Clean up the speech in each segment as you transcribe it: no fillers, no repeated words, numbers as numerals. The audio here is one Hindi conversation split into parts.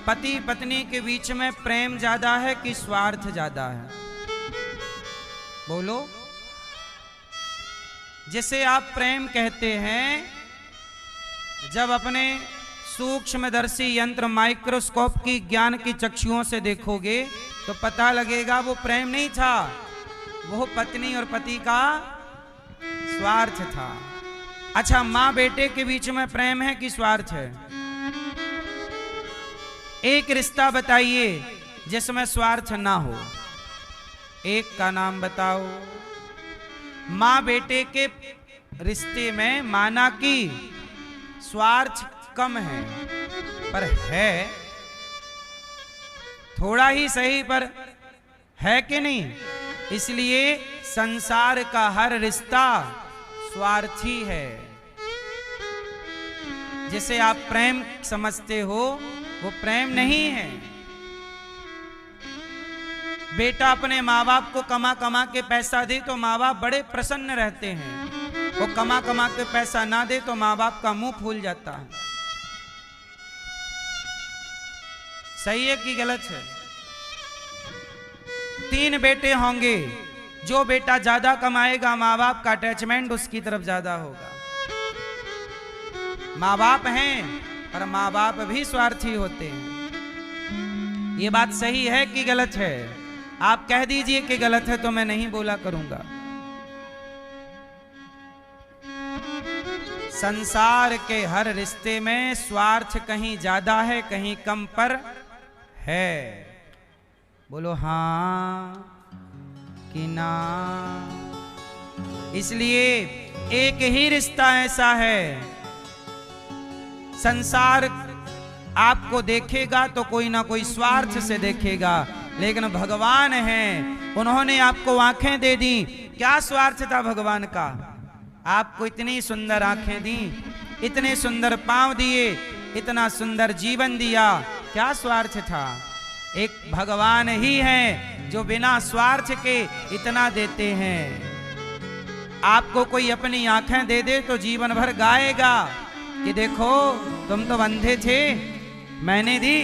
पति पत्नी के बीच में प्रेम ज्यादा है कि स्वार्थ ज्यादा है? बोलो। जिसे आप प्रेम कहते हैं, जब अपने सूक्ष्मदर्शी यंत्र माइक्रोस्कोप की ज्ञान की चक्षुओं से देखोगे तो पता लगेगा वो प्रेम नहीं था, वो पत्नी और पति का स्वार्थ था। अच्छा, माँ बेटे के बीच में प्रेम है कि स्वार्थ है? एक रिश्ता बताइए जिसमें स्वार्थ ना हो, एक का नाम बताओ। माँ बेटे के रिश्ते में माना कि स्वार्थ कम है, पर है, थोड़ा ही सही पर है कि नहीं? इसलिए संसार का हर रिश्ता स्वार्थी है। जिसे आप प्रेम समझते हो वो प्रेम नहीं है। बेटा अपने माँ बाप को कमा कमा के पैसा दे तो माँ बाप बड़े प्रसन्न रहते हैं, वो कमा कमा के पैसा ना दे तो माँ बाप का मुंह फूल जाता है। सही है कि गलत है? 3 बेटे होंगे, जो बेटा ज्यादा कमाएगा माँ बाप का अटैचमेंट उसकी तरफ ज्यादा होगा। माँ बाप हैं पर माँ बाप भी स्वार्थी होते हैं। ये बात सही है कि गलत है? आप कह दीजिए कि गलत है तो मैं नहीं बोला करूंगा। संसार के हर रिश्ते में स्वार्थ कहीं ज्यादा है कहीं कम पर है। बोलो हाँ कि ना? इसलिए एक ही रिश्ता ऐसा है, संसार आपको देखेगा तो कोई ना कोई स्वार्थ से देखेगा, लेकिन भगवान हैं, उन्होंने आपको आंखें दे दी। क्या स्वार्थ था भगवान का? आपको इतनी सुंदर आंखें दी, इतने सुंदर पांव दिए, इतना सुंदर जीवन दिया, क्या स्वार्थ था? एक भगवान ही हैं जो बिना स्वार्थ के इतना देते हैं। आपको कोई अपनी आंखें दे दे तो जीवन भर गाएगा कि देखो तुम तो अंधे थे, मैंने दी,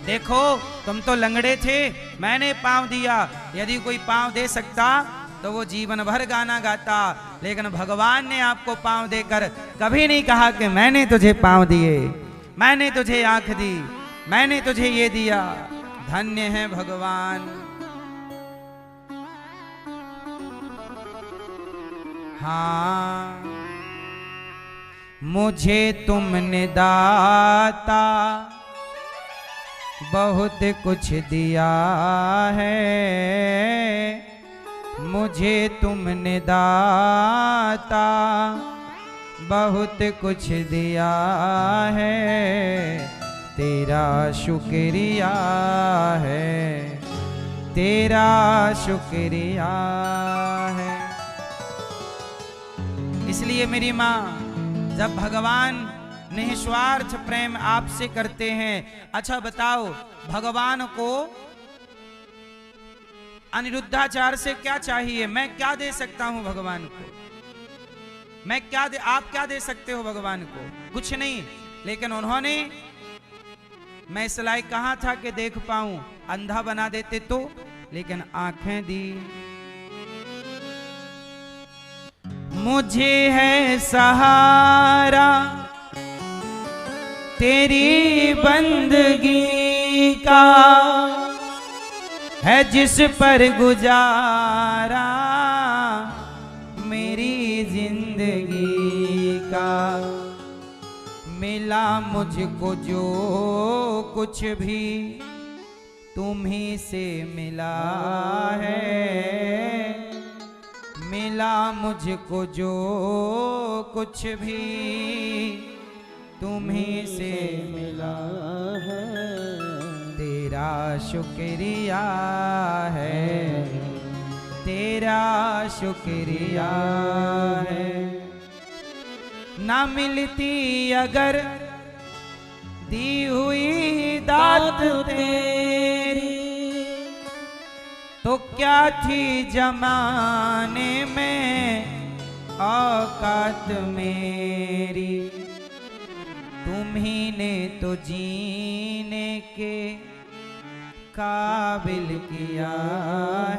देखो तुम तो लंगड़े थे, मैंने पांव दिया। यदि कोई पांव दे सकता तो वो जीवन भर गाना गाता, लेकिन भगवान ने आपको पांव देकर कभी नहीं कहा कि मैंने तुझे पांव दिए, मैंने तुझे आंख दी, मैंने तुझे ये दिया। धन्य है भगवान। हाँ, मुझे तुमने दाता बहुत कुछ दिया है, मुझे तुमने दाता बहुत कुछ दिया है, तेरा शुक्रिया है, तेरा शुक्रिया है। इसलिए मेरी माँ, जब भगवान निस्वार्थ प्रेम आपसे करते हैं, अच्छा बताओ भगवान को अनिरुद्धाचार्य से क्या चाहिए? मैं क्या दे सकता हूं भगवान को? मैं क्या दे, आप क्या दे सकते हो भगवान को? कुछ नहीं। लेकिन उन्होंने, मैं इस लायक कहां था कि देख पाऊं, अंधा बना देते तो, लेकिन आंखें दी। मुझे है सहारा तेरी बंदगी का, है जिस पर गुजारा मेरी जिंदगी का। मिला मुझको जो कुछ भी तुम्ही से मिला है, मिला मुझको जो कुछ भी तुम्ही से मिला है, तेरा शुक्रिया है, तेरा शुक्रिया है। ना मिलती अगर दी हुई दात तेरी, तो क्या थी जमाने में औकात मेरी। तू तुम्ही ने तो जीने के काबिल किया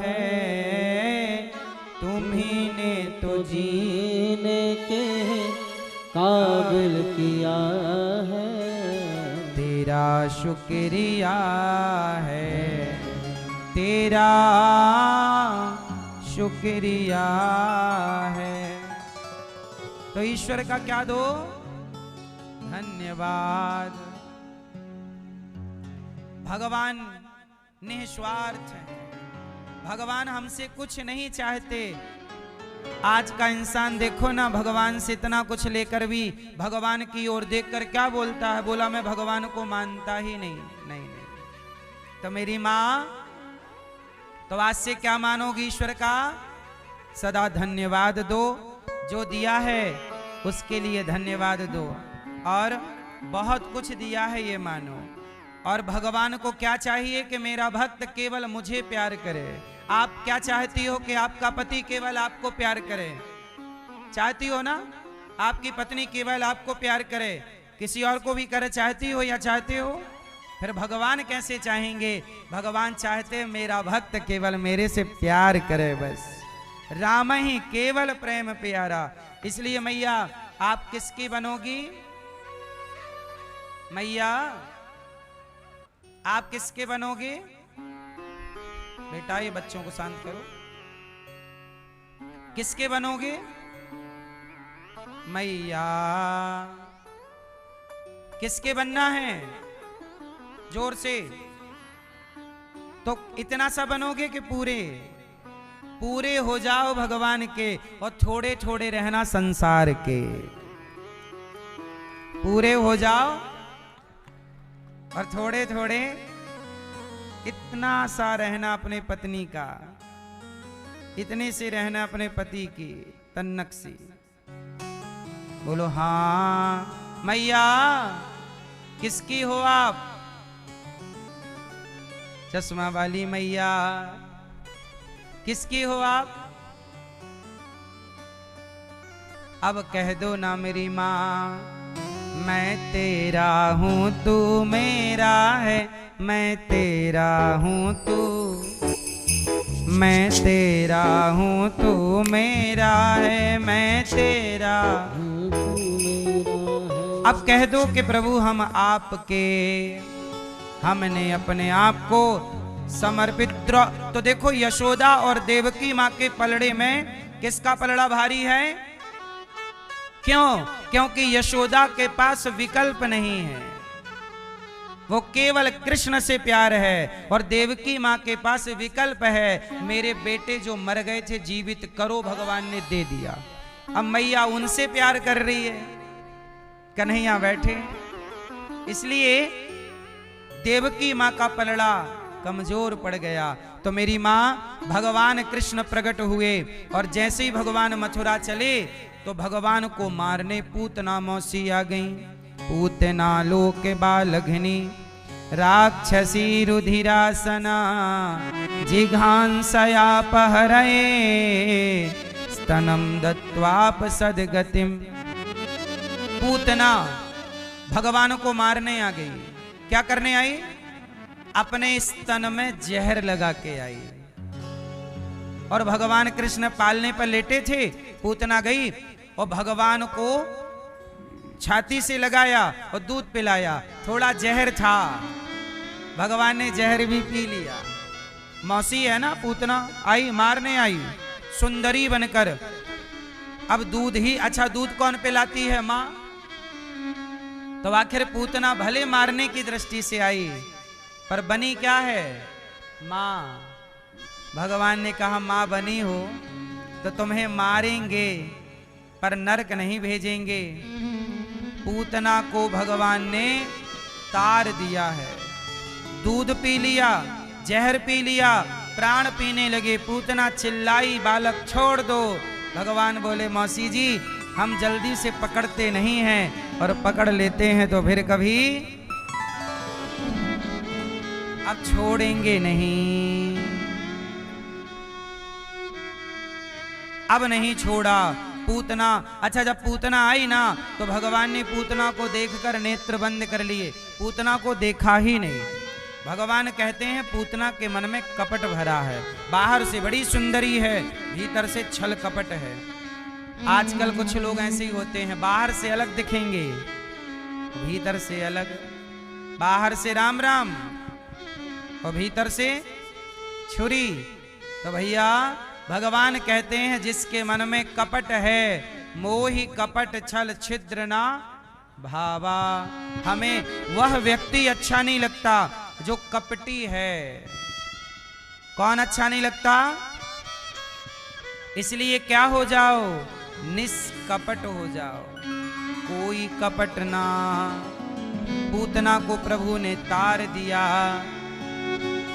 है, तुम्ही ने तो जीने के काबिल किया है। तेरा शुक्रिया है, तेरा शुक्रिया है। तो ईश्वर का क्या दो? धन्यवाद। भगवान निस्वार्थ है, भगवान हमसे कुछ नहीं चाहते। आज का इंसान देखो ना, भगवान से इतना कुछ लेकर भी भगवान की ओर देखकर क्या बोलता है? बोला मैं भगवान को मानता ही नहीं। नहीं नहीं। तो मेरी माँ, तो आज से क्या मानोगी ईश्वर का? सदा धन्यवाद दो, जो दिया है उसके लिए धन्यवाद दो, और बहुत कुछ दिया है ये मानो। और भगवान को क्या चाहिए? कि मेरा भक्त केवल मुझे प्यार करे। आप क्या चाहती हो? कि आपका पति केवल आपको प्यार करे। चाहती हो ना? आपकी पत्नी केवल आपको प्यार करे, किसी और को भी करे चाहती हो या चाहते हो? फिर भगवान कैसे चाहेंगे? भगवान चाहते मेरा भक्त केवल मेरे से प्यार करे, बस। राम ही केवल प्रेम प्यारा। इसलिए मैया, आप किसकी बनोगी? मैया, आप किसके बनोगे? बेटा, ये बच्चों को शांत करो। किसके बनोगे? मैया, किसके बनना है? जोर से। तो इतना सा बनोगे कि पूरे पूरे हो जाओ भगवान के, और थोड़े थोड़े रहना संसार के। पूरे हो जाओ और थोड़े थोड़े इतना सा रहना अपने पत्नी का, इतने से रहना अपने पति की तन्नक सी। बोलो हाँ। मैया, किसकी हो आप? चश्मा वाली मैया, किसकी हो आप? अब कह दो ना मेरी माँ, मैं तेरा हूँ तू मेरा है, मैं तेरा हूँ तू, मैं तेरा हूँ तू मेरा है, मैं तेरा हूँ तू मेरा है। अब कह दो कि प्रभु हम आपके, हमने अपने आप को समर्पित। तो देखो, यशोदा और देवकी माँ के पलड़े में किसका पलड़ा भारी है? क्यों? क्योंकि यशोदा के पास विकल्प नहीं है, वो केवल कृष्ण से प्यार है। और देवकी माँ के पास विकल्प है, मेरे बेटे जो मर गए थे जीवित करो, भगवान ने दे दिया। अब मैया उनसे प्यार कर रही है, कन्हैया बैठे। इसलिए देवकी माँ का पलड़ा कमजोर पड़ गया। तो मेरी माँ, भगवान कृष्ण प्रकट हुए, और जैसे ही भगवान मथुरा चले तो भगवान को मारने पूतना मौसी आ गई। पूतना लोक बालघनी राक्षसी रुधिरासना, जिघांसया पहरये स्तनम दत्वाप सदगतिम। पूतना भगवान को मारने आ गई। क्या करने आई? अपने स्तन में जहर लगा के आई। और भगवान कृष्ण पालने पर लेटे थे, पूतना गई और भगवान को छाती से लगाया और दूध पिलाया। थोड़ा जहर था, भगवान ने जहर भी पी लिया। मौसी है ना पूतना, आई मारने आई सुंदरी बनकर। अब दूध ही अच्छा, दूध कौन पिलाती है? माँ। तो आखिर पूतना भले मारने की दृष्टि से आई, पर बनी क्या है? माँ। भगवान ने कहा माँ बनी हो तो तुम्हें मारेंगे पर नरक नहीं भेजेंगे। पूतना को भगवान ने तार दिया है, दूध पी लिया, जहर पी लिया, प्राण पीने लगे। पूतना चिल्लाई, बालक छोड़ दो। भगवान बोले मौसी जी, हम जल्दी से पकड़ते नहीं हैं, और पकड़ लेते हैं तो फिर कभी अब छोड़ेंगे नहीं। अब नहीं छोड़ा। पूतना, अच्छा जब पूतना आई ना तो भगवान ने पूतना को देखकर नेत्र बंद कर लिए, पूतना को देखा ही नहीं। भगवान कहते हैं पूतना के मन में कपट भरा है, बाहर से बड़ी सुंदरी है, भीतर से छल कपट है। आजकल कुछ लोग ऐसे ही होते हैं, बाहर से अलग दिखेंगे, भीतर से अलग, बाहर से राम राम और भीतर से छुरी। तो भैया भगवान कहते हैं जिसके मन में कपट है, मोहि कपट छल छिद्र ना भावा, हमें वह व्यक्ति अच्छा नहीं लगता जो कपटी है। कौन अच्छा नहीं लगता? इसलिए क्या हो जाओ, निष्कपट हो जाओ, कोई कपट ना। पूतना को प्रभु ने तार दिया।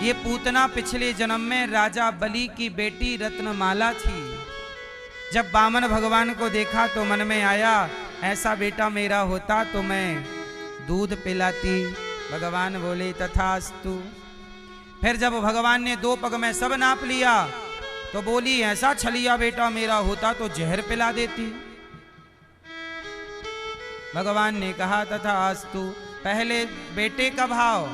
ये पूतना पिछले जन्म में राजा बलि की बेटी रत्नमाला थी। जब वामन भगवान को देखा तो मन में आया ऐसा बेटा मेरा होता तो मैं दूध पिलाती। भगवान बोले तथास्तु। फिर जब भगवान ने 2 पग में सब नाप लिया तो बोली ऐसा छलिया बेटा मेरा होता तो जहर पिला देती। भगवान ने कहा तथास्तु। पहले बेटे का भाव,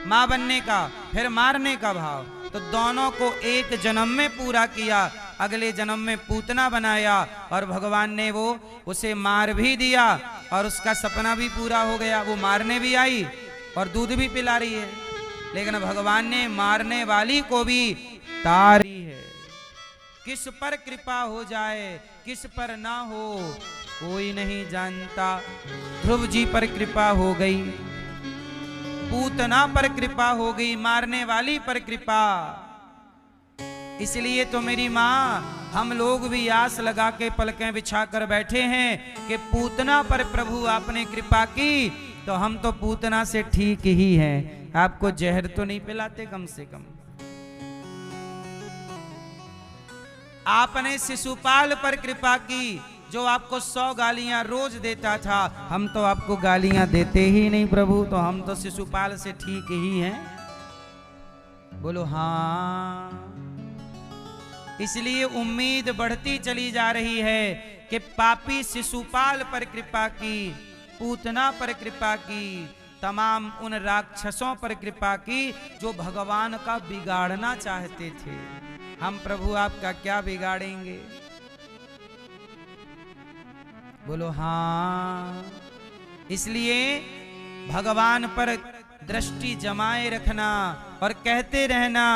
मां बनने का, फिर मारने का भाव, तो दोनों को एक जन्म में पूरा किया। अगले जन्म में पूतना बनाया और भगवान ने वो उसे मार भी दिया और उसका सपना भी पूरा हो गया। वो मारने भी आई और दूध भी पिला रही है, लेकिन भगवान ने मारने वाली को भी तारी है। किस पर कृपा हो जाए किस पर ना हो कोई नहीं जानता। ध्रुव जी पर कृपा हो गई, पूतना पर कृपा हो गई, मारने वाली पर कृपा। इसलिए तो मेरी माँ हम लोग भी आस लगा के पलकें बिछा कर बैठे हैं कि पूतना पर प्रभु आपने कृपा की तो हम तो पूतना से ठीक ही हैं। आपको जहर तो नहीं पिलाते कम से कम। आपने शिशुपाल पर कृपा की जो आपको 100 गालियां रोज देता था। हम तो आपको गालियां देते ही नहीं प्रभु, तो हम तो शिशुपाल से ठीक ही हैं। बोलो हाँ। इसलिए उम्मीद बढ़ती चली जा रही है कि पापी शिशुपाल पर कृपा की, पूतना पर कृपा की, तमाम उन राक्षसों पर कृपा की जो भगवान का बिगाड़ना चाहते थे। हम प्रभु आपका क्या बिगाड़ेंगे? बोलो हाँ। इसलिए भगवान पर दृष्टि जमाए रखना और कहते रहना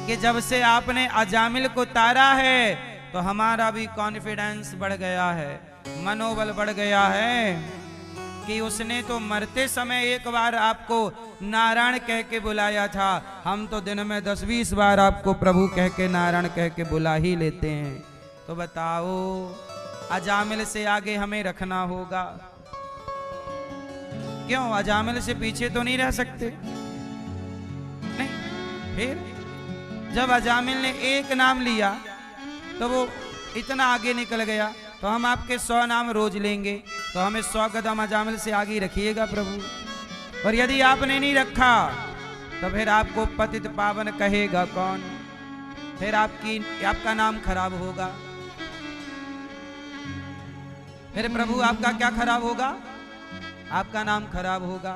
कि जब से आपने अजामिल को तारा है तो हमारा भी कॉन्फिडेंस बढ़ गया है, मनोबल बढ़ गया है कि उसने तो मरते समय एक बार आपको नारायण कह के बुलाया था। हम तो दिन में 10-20 बार आपको प्रभु कह के नारायण कह के बुला ही लेते हैं। तो बताओ अजामिल से आगे हमें रखना होगा। क्यों? अजामिल से पीछे तो नहीं रह सकते। नहीं, फिर जब अजामिल ने एक नाम लिया तो वो इतना आगे निकल गया, तो हम आपके 100 नाम रोज लेंगे, तो हमें 100 कदम अजामिल से आगे रखिएगा प्रभु। और यदि आपने नहीं रखा तो फिर आपको पतित पावन कहेगा कौन? फिर आपका नाम खराब होगा। फिर प्रभु आपका क्या खराब होगा? आपका नाम खराब होगा।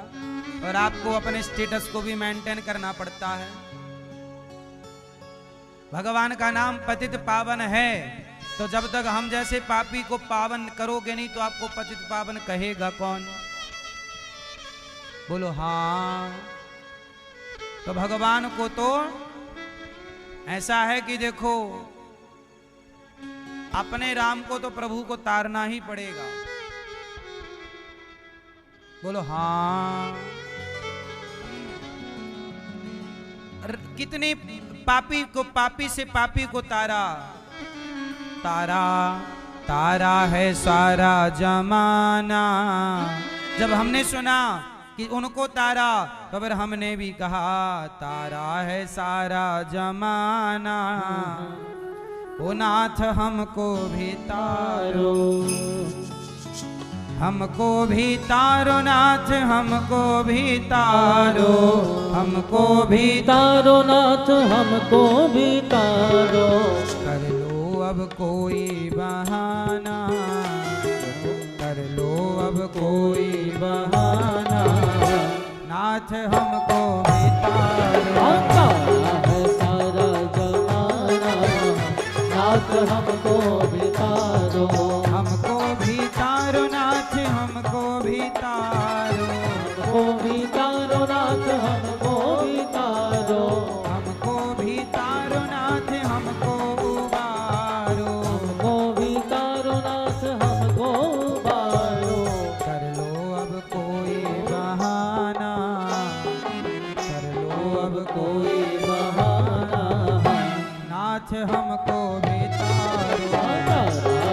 और आपको अपने स्टेटस को भी मेंटेन करना पड़ता है। भगवान का नाम पतित पावन है, तो जब तक हम जैसे पापी को पावन करोगे नहीं तो आपको पतित पावन कहेगा कौन? बोलो हाँ। तो भगवान को तो ऐसा है कि देखो अपने राम को तो प्रभु को तारना ही पड़ेगा। बोलो हाँ। कितने पापी को, पापी से पापी को तारा, तारा तारा है सारा जमाना। जब हमने सुना कि उनको तारा तो फिर हमने भी कहा तारा है सारा जमाना। ओ नाथ हमको भी तारो, हमको भी तारो नाथ, हमको भी तारो, हमको भी तारो नाथ, हमको भी तारो। कर लो अब अब कोई बहाना, कर लो अब कोई बहाना, नाथ हमको बितारो। है सारा जमाना, नाथ हमको बितारो। हमको बितारो नाथ हमको बितारो, हमको बितारो नाथ हमको बितारो। हमको बितारो नाथ हमको उबारो। हमको बितारो नाथ हमको उबारो। कर लो अब कोई बहाना, कर लो अब कोई बहाना, नाथ हमको बितारो।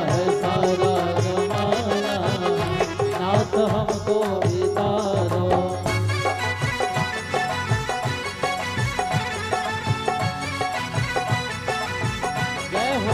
है सारा जमाना, नाथ हमको बितारो। जय हो।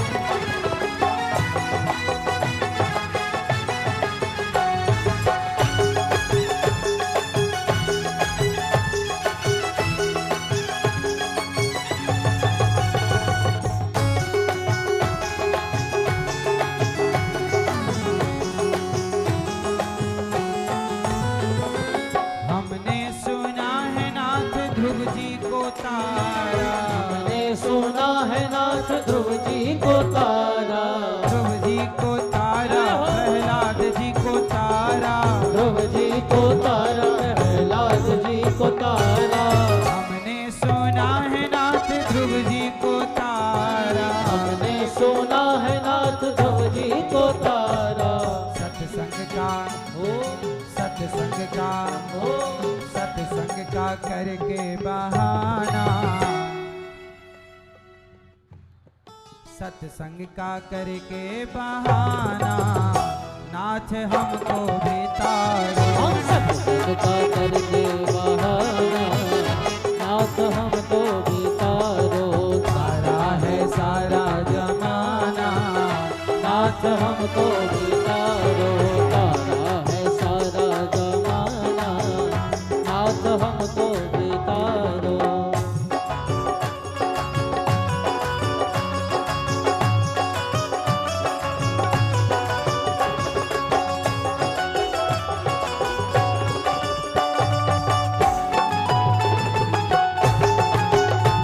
हमने सुना है नाथ ध्रुव जी को तारा, मैंने सुना है नाथ ध्रुव जी को तारा। ध्रुव जी को तारा, प्रहलाद जी को तारा, ध्रुव जी को तारा, प्रहलाद जी को तारा। हमने सुना है नाथ ध्रुव जी को तारा। हमने सुना है नाथ ध्रुव जी को तारा। सत्संग का, हो सत्संग का, हो सत्संग का करके बहाना, सत्संग का करके बहाना, नाथ हमको बितारो। हम सत्संग का करके बहाना, नाथ हमको बितारो। तारा है सारा जमाना, नाथ हमको बितारो। तारा है सारा जमाना, नाथ हमको बितारो।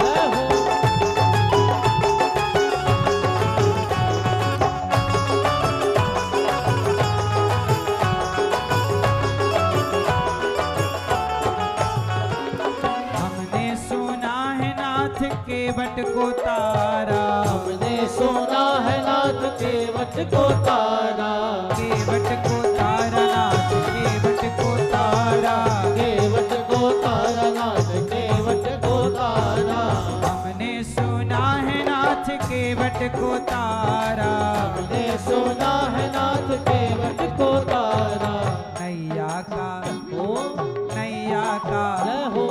जय हो। हमने सुना है नाथ के बट को तारा, हमने सुना है नाथ के वट को तारा। के बट को तारा, नाथ के बट को तारा, के वट को तारा, नाथ के वट को तारा। हमने सुना है नाथ के बट को तारा। हमने सुना है नाथ के वट को तारा। नैया का, हो नैया का, जय हो।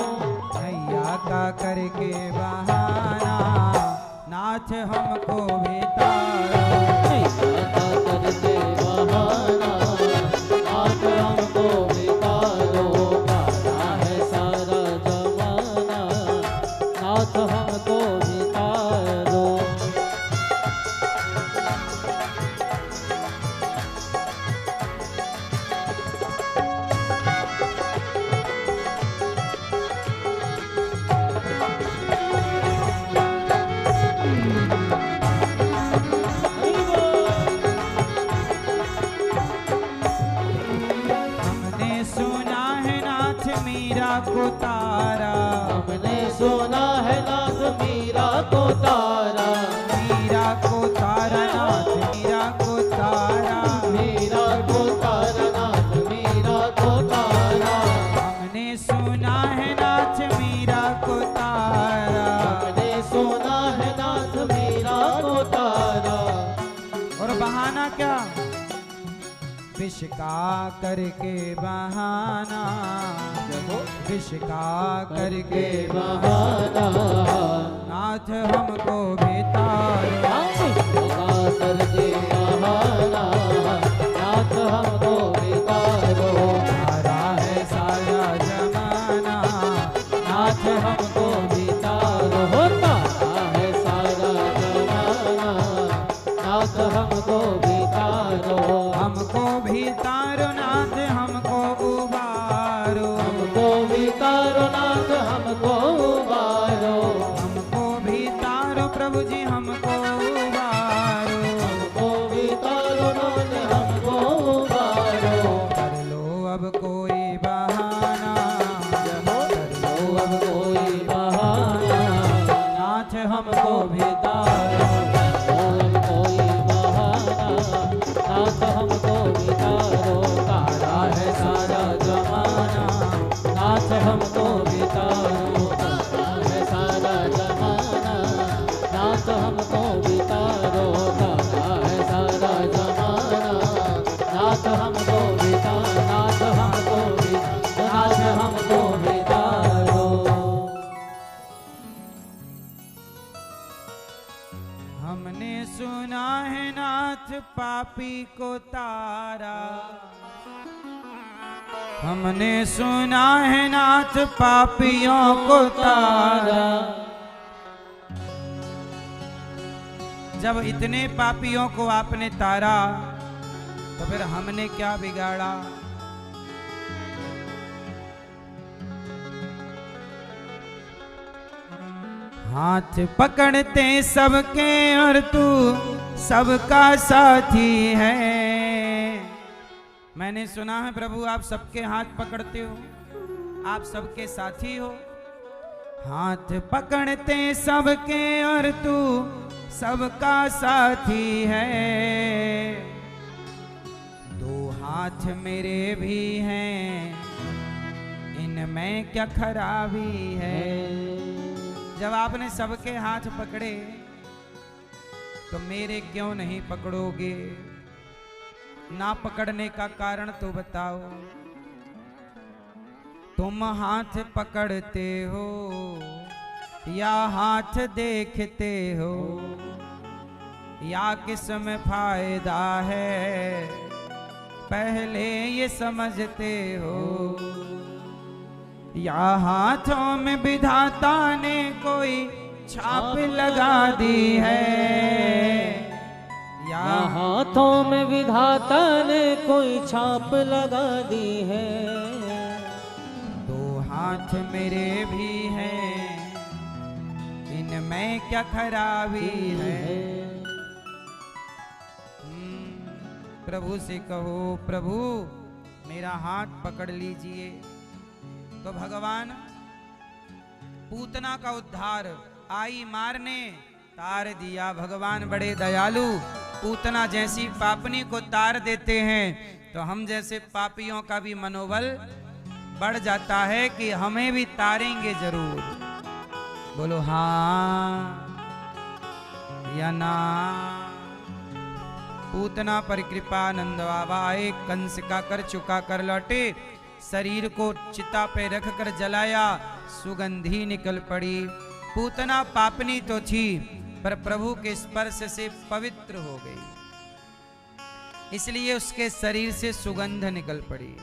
नैया का करके बहाना, नाथ हमको बितारो। नैया का करके बहाना, नाथ हमको बितारो। तारा है सारा जमाना, नाथ हमको बितारो। हमने सुना है नाथ मीरा को तारा, हमने सुना है नाथ मीरा को तारा। मीरा को तारा, नाथ मीरा को तारा। मीरा को तारा, नाथ मीरा को तारा। हमने सुना है नाथ मीरा को तारा। हमने सुना है नाथ मीरा को तारा। और बहाना क्या? विष का करके बहाना, विष का करके बहाना, नाथ हमको बितारो। करके बहाना, नाथ हमको बितारो। तारा है सारा जमाना, नाथ हमको बितारो। हो तारा है सारा जमाना, हमको भी तारो, गाता है सारा जमाना। नाथ हमको भी तारो, गाता है सारा जमाना। नाथ हमको भी तारो, नाथ हमको भी, नाथ हमको भी तारो। हमने सुना है नाथ पापी को तारा, हमने सुना है नाथ पापियों को तारा। जब इतने पापियों को आपने तारा तो फिर हमने क्या बिगाड़ा। हाथ पकड़ते सबके और तू सबका साथी है। मैंने सुना है प्रभु आप सबके हाथ पकड़ते हो, आप सबके साथी हो। हाथ पकड़ते सबके और तू सबका साथी है। दो हाथ मेरे भी हैं, इनमें क्या खराबी है। जब आपने सबके हाथ पकड़े तो मेरे क्यों नहीं पकड़ोगे? ना पकड़ने का कारण तो बताओ। तुम हाथ पकड़ते हो या हाथ देखते हो, या किसमें फायदा है पहले ये समझते हो। या हाथों में विधाता ने कोई छाप लगा दी है, या हाथों में विधाता ने कोई छाप लगा दी है। दो हाथ मेरे भी हैं, इनमें क्या खराबी है। प्रभु से कहो प्रभु मेरा हाथ पकड़ लीजिए। तो भगवान पूतना का उद्धार आई मारने तार दिया। भगवान बड़े दयालु, पूतना जैसी पापनी को तार देते हैं तो हम जैसे पापियों का भी मनोबल बढ़ जाता है कि हमें भी तारेंगे जरूर। बोलो हाँ या ना। पूतना पर कृपा नंद बाबा आए, कंस का कर चुका कर लौटे। शरीर को चिता पे रख कर जलाया, सुगंधी निकल पड़ी। पूतना पापनी तो थी पर प्रभु के स्पर्श से पवित्र हो गई, इसलिए उसके शरीर से सुगंध निकल पड़ी।